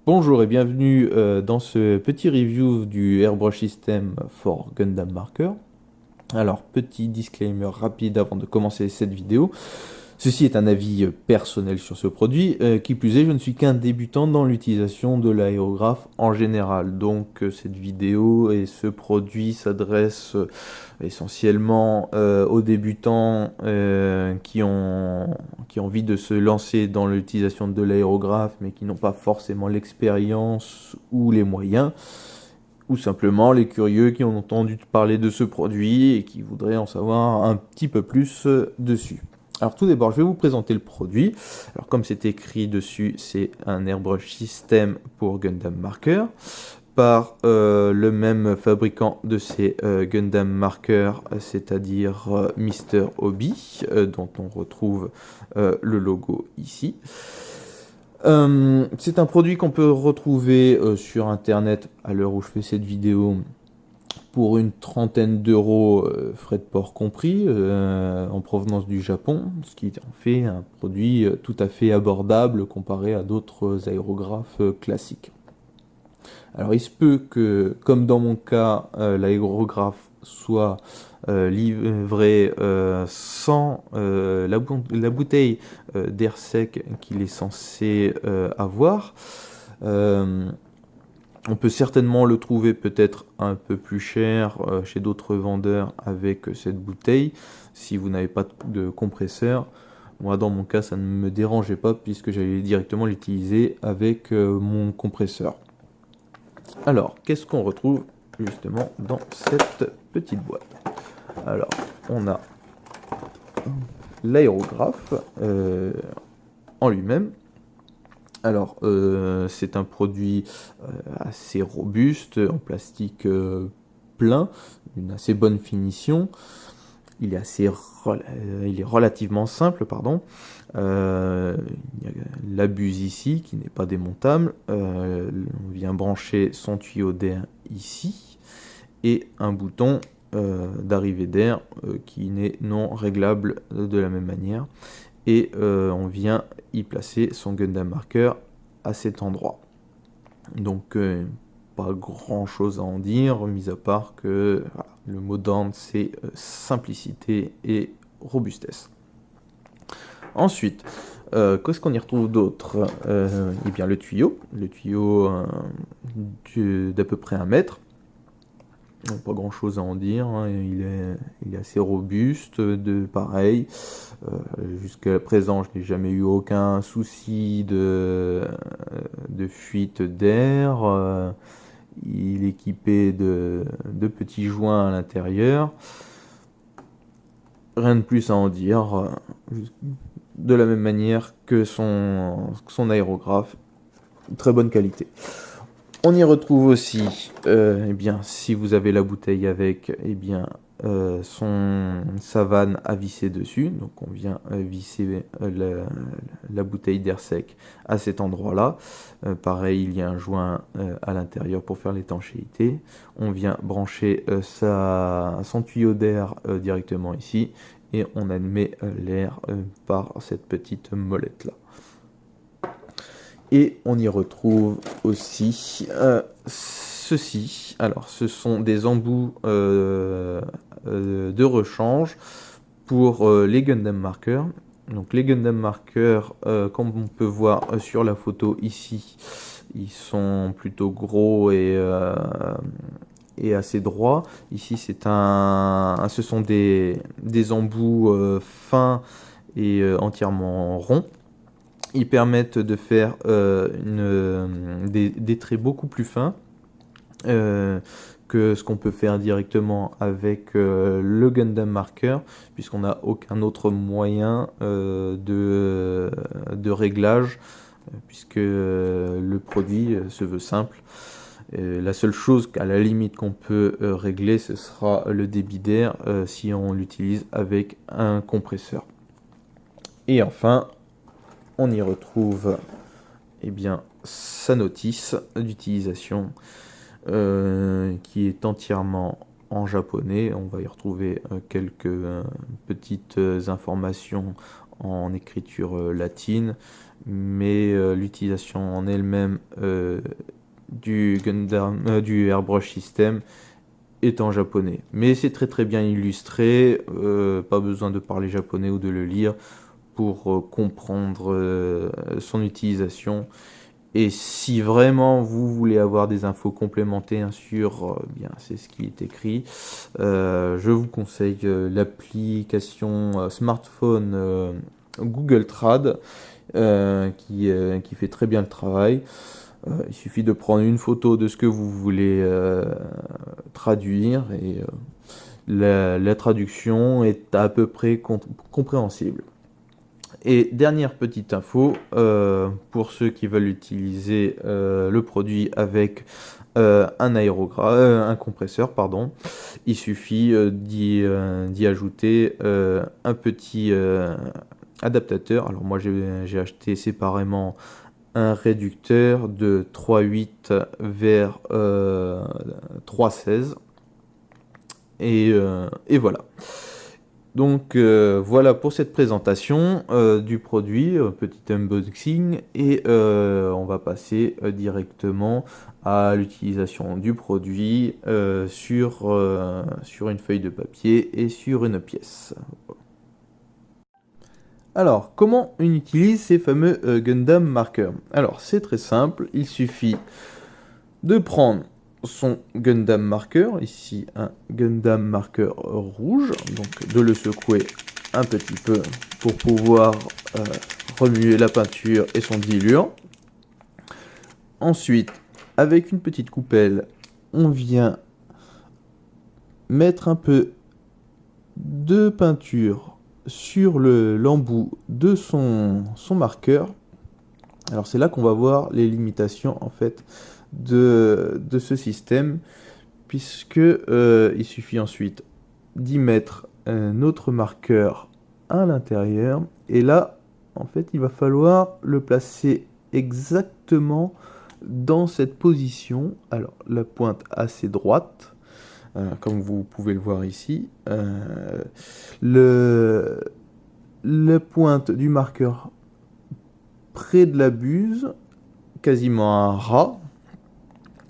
Bonjour et bienvenue dans ce petit review du Airbrush System for Gundam Marker. Alors, petit disclaimer rapide avant de commencer cette vidéo. Ceci est un avis personnel sur ce produit. Qui plus est, je ne suis qu'un débutant dans l'utilisation de l'aérographe en général. Donc, cette vidéo et ce produit s'adressent essentiellement aux débutants qui ont envie de se lancer dans l'utilisation de l'aérographe, mais qui n'ont pas forcément l'expérience ou les moyens, ou simplement les curieux qui ont entendu parler de ce produit et qui voudraient en savoir un petit peu plus dessus. Alors tout d'abord, je vais vous présenter le produit. Alors comme c'est écrit dessus, c'est un airbrush system pour Gundam Marker par le même fabricant de ces Gundam Marker, c'est-à-dire Mr. Hobby, dont on retrouve le logo ici. C'est un produit qu'on peut retrouver sur internet à l'heure où je fais cette vidéo pour une trentaine d'euros, frais de port compris, en provenance du Japon, ce qui en fait un produit tout à fait abordable comparé à d'autres aérographes classiques. Alors il se peut que, comme dans mon cas, l'aérographe soit livré sans la bouteille d'air sec qu'il est censé avoir. On peut certainement le trouver peut-être un peu plus cher chez d'autres vendeurs avec cette bouteille, si vous n'avez pas de compresseur. Moi, dans mon cas, ça ne me dérangeait pas puisque j'allais directement l'utiliser avec mon compresseur. Alors, qu'est-ce qu'on retrouve justement dans cette petite boîte? Alors, on a l'aérographe en lui-même. Alors, c'est un produit assez robuste, en plastique plein, une assez bonne finition. Il est relativement simple, pardon. Il y a la buse ici qui n'est pas démontable. On vient brancher son tuyau d'air ici et un bouton d'arrivée d'air qui n'est non réglable de la même manière. Et on vient y placer son Gundam Marker à cet endroit. Donc pas grand chose à en dire, mis à part que voilà, le mot d'ordre c'est simplicité et robustesse. Ensuite, qu'est-ce qu'on y retrouve d'autre? Eh bien le tuyau d'à peu près 1 mètre. Donc, pas grand chose à en dire, hein. Il est assez robuste, pareil. Jusqu'à présent, je n'ai jamais eu aucun souci de fuite d'air. Il est équipé de petits joints à l'intérieur. Rien de plus à en dire. De la même manière que son aérographe. Très bonne qualité. On y retrouve aussi, eh bien, si vous avez la bouteille avec, eh bien, sa vanne à visser dessus. Donc on vient visser la bouteille d'air sec à cet endroit-là. Pareil, il y a un joint à l'intérieur pour faire l'étanchéité. On vient brancher son tuyau d'air directement ici et on admet l'air par cette petite molette-là. Et on y retrouve aussi ceci. Alors, ce sont des embouts de rechange pour les Gundam Marker. Donc, les Gundam Marker, comme on peut voir sur la photo ici, ils sont plutôt gros et assez droits. Ici, ce sont des embouts fins et entièrement ronds. Ils permettent de faire des traits beaucoup plus fins que ce qu'on peut faire directement avec le Gundam Marker, puisqu'on n'a aucun autre moyen de réglage, puisque le produit se veut simple. La seule chose qu'à la limite qu'on peut régler, ce sera le débit d'air si on l'utilise avec un compresseur. Et enfin, on y retrouve eh bien, sa notice d'utilisation qui est entièrement en japonais. On va y retrouver quelques petites informations en écriture latine, mais l'utilisation en elle-même du Airbrush System est en japonais. Mais c'est très très bien illustré, pas besoin de parler japonais ou de le lire pour comprendre son utilisation. Et si vraiment vous voulez avoir des infos complémentaires sur, bien c'est ce qui est écrit, je vous conseille l'application smartphone Google Trad qui fait très bien le travail. Il suffit de prendre une photo de ce que vous voulez traduire et la traduction est à peu près compréhensible. Et dernière petite info, pour ceux qui veulent utiliser le produit avec un compresseur, pardon, il suffit d'y ajouter un petit adaptateur. Alors moi j'ai acheté séparément un réducteur de 3.8 vers 3.16 et voilà. Donc voilà pour cette présentation du produit, petit unboxing, et on va passer directement à l'utilisation du produit sur une feuille de papier et sur une pièce. Alors, comment on utilise ces fameux Gundam markers? Alors, c'est très simple, il suffit de prendre son Gundam marker, ici un Gundam marker rouge, donc de le secouer un petit peu pour pouvoir remuer la peinture et son diluant. Ensuite, avec une petite coupelle, on vient mettre un peu de peinture sur l'embout de son marqueur. Alors c'est là qu'on va voir les limitations en fait de ce système, puisque il suffit ensuite d'y mettre un autre marqueur à l'intérieur, et là en fait il va falloir le placer exactement dans cette position. Alors la pointe assez droite, comme vous pouvez le voir ici, la pointe du marqueur près de la buse, quasiment un ras.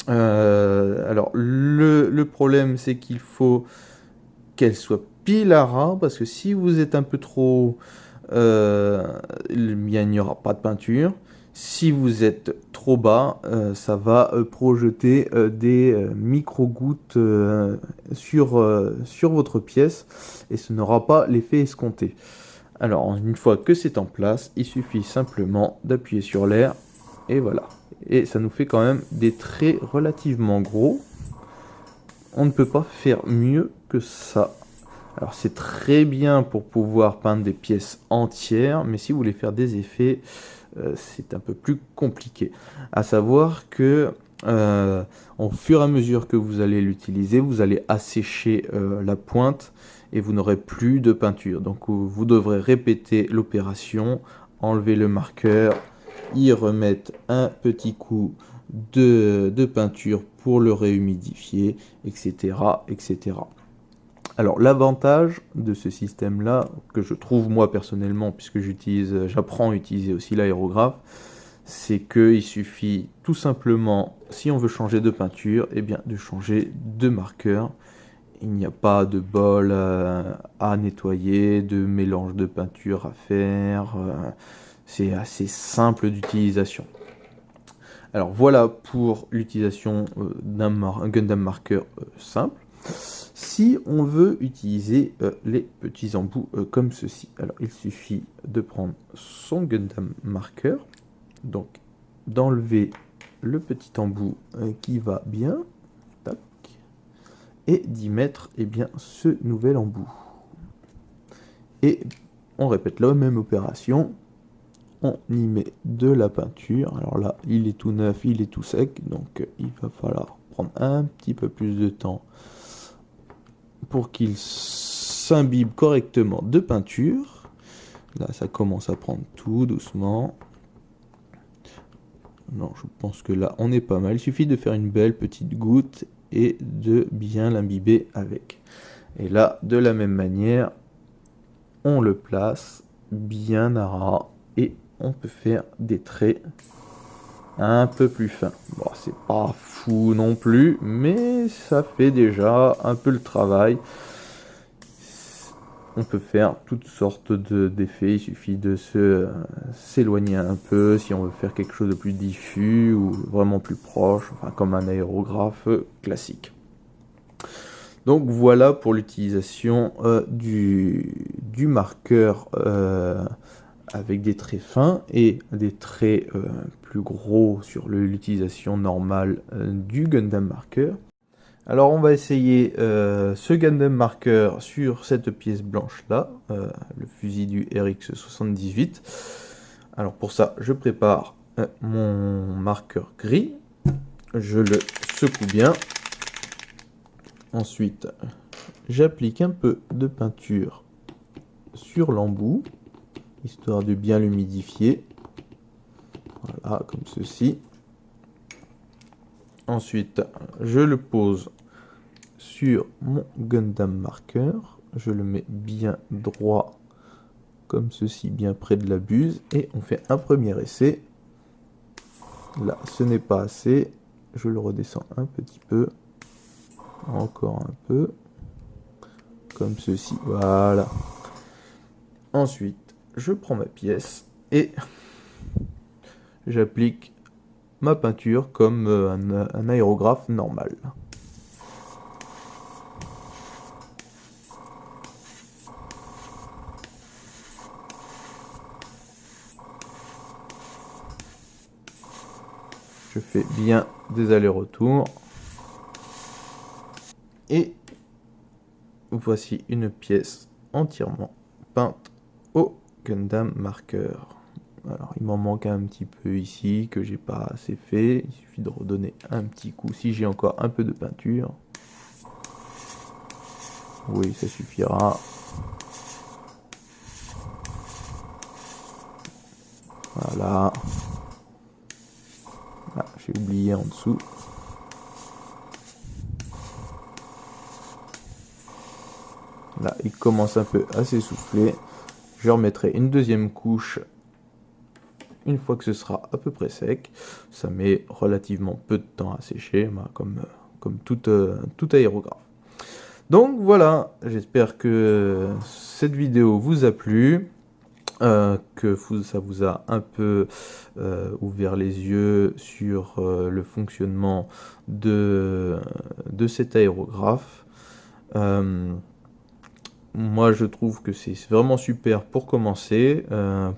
Alors le problème c'est qu'il faut qu'elle soit pile à ras, parce que si vous êtes un peu trop, il n'y aura pas de peinture. Si vous êtes trop bas, ça va projeter des micro-gouttes sur votre pièce, et ce n'aura pas l'effet escompté. Alors, une fois que c'est en place, il suffit simplement d'appuyer sur l'air, et voilà. Et ça nous fait quand même des traits relativement gros. On ne peut pas faire mieux que ça. Alors, c'est très bien pour pouvoir peindre des pièces entières, mais si vous voulez faire des effets, c'est un peu plus compliqué. À savoir que au fur et à mesure que vous allez l'utiliser, vous allez assécher la pointe et vous n'aurez plus de peinture. Donc vous devrez répéter l'opération, enlever le marqueur, y remettre un petit coup de peinture pour le réhumidifier, etc., etc. Alors l'avantage de ce système-là, que je trouve moi personnellement, puisque j'apprends à utiliser aussi l'aérographe, c'est qu'il suffit tout simplement, si on veut changer de peinture, eh bien de changer de marqueur. Il n'y a pas de bol à nettoyer, de mélange de peinture à faire. C'est assez simple d'utilisation. Alors voilà pour l'utilisation d'un Gundam marker simple. Si on veut utiliser les petits embouts comme ceci, alors il suffit de prendre son Gundam marker, donc d'enlever le petit embout qui va bien, tac, et d'y mettre bien ce nouvel embout. Et on répète la même opération, on y met de la peinture. Alors là, il est tout neuf, il est tout sec, donc il va falloir prendre un petit peu plus de temps pour qu'il s'imbibe correctement de peinture. Là, ça commence à prendre tout doucement. Non, je pense que là, on est pas mal. Il suffit de faire une belle petite goutte et de bien l'imbiber avec. Et là, de la même manière, on le place bien à ras et on peut faire des traits un peu plus fins. Bon, c'est pas fou non plus, mais ça fait déjà un peu le travail. On peut faire toutes sortes d'effets, il suffit de s'éloigner un peu si on veut faire quelque chose de plus diffus ou vraiment plus proche, enfin comme un aérographe classique. Donc voilà pour l'utilisation du marqueur avec des traits fins et des traits plus gros sur l'utilisation normale du Gundam Marker. Alors on va essayer ce Gundam Marker sur cette pièce blanche là, le fusil du RX-78. Alors pour ça, je prépare mon marqueur gris, je le secoue bien. Ensuite, j'applique un peu de peinture sur l'embout, histoire de bien l'humidifier. Voilà, comme ceci. Ensuite, je le pose sur mon Gundam Marker. Je le mets bien droit, comme ceci, bien près de la buse. Et on fait un premier essai. Là, ce n'est pas assez. Je le redescends un petit peu. Encore un peu. Comme ceci, voilà. Ensuite, je prends ma pièce et j'applique ma peinture comme un aérographe normal. Je fais bien des allers-retours. Et voici une pièce entièrement peinte au Gundam Marker. Alors il m'en manque un petit peu ici que j'ai pas assez fait. Il suffit de redonner un petit coup si j'ai encore un peu de peinture. Oui, ça suffira. Voilà. Ah, j'ai oublié en dessous. Là, il commence un peu à s'essouffler. Je remettrai une deuxième couche une fois que ce sera à peu près sec. Ça met relativement peu de temps à sécher, comme tout aérographe. Donc voilà, j'espère que cette vidéo vous a plu, que ça vous a un peu ouvert les yeux sur le fonctionnement de cet aérographe. Moi, je trouve que c'est vraiment super pour commencer,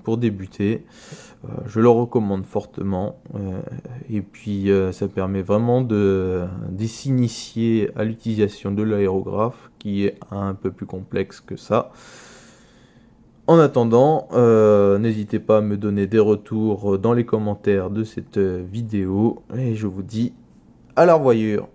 pour débuter. Je le recommande fortement. Et puis, ça permet vraiment de s'initier à l'utilisation de l'aérographe, qui est un peu plus complexe que ça. En attendant, n'hésitez pas à me donner des retours dans les commentaires de cette vidéo. Et je vous dis à la revoyure.